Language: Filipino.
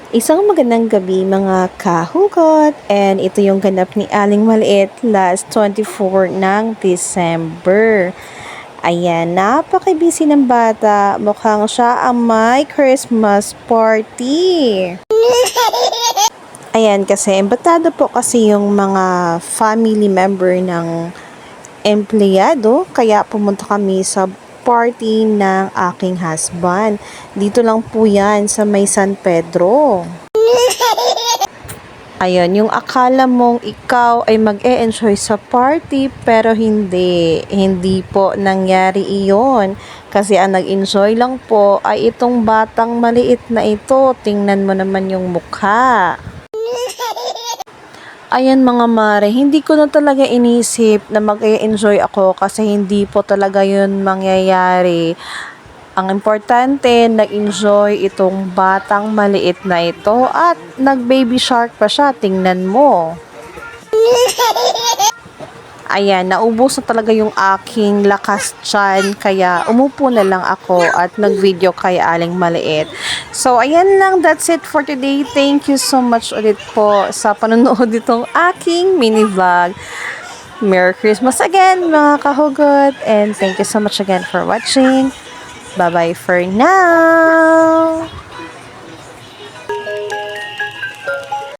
Isang magandang gabi mga kahugot, and ito yung ganap ni Aling Maliit last 24 ng December. Ayan, napaka-busy ng bata. Mukhang siya ang may Christmas party. Ayan, kasi embatado po kasi yung mga family member ng empleyado, kaya pumunta kami sa party ng aking husband. Dito lang po yan sa may San Pedro. Ayun, yung akala mong ikaw ay mag-e-enjoy sa party, pero hindi. Hindi po nangyari iyon. Kasi ang nag-enjoy lang po ay itong batang maliit na ito. Tingnan mo naman yung mukha. Ayan mga mare, hindi ko na talaga inisip na mag-e-enjoy ako kasi hindi po talaga yun mangyayari. Ang importante, nag-enjoy itong batang maliit na ito at nag-baby shark pa siya, tingnan mo. Ayan, naubos na talaga yung aking lakas tiyan, kaya umupo na lang ako at nag-video kay Aling Maliit. So, ayan lang, that's it for today. Thank you so much ulit po sa panonood nitong aking mini vlog. Merry Christmas again mga kahugot, and thank you so much again for watching. Bye-bye for now!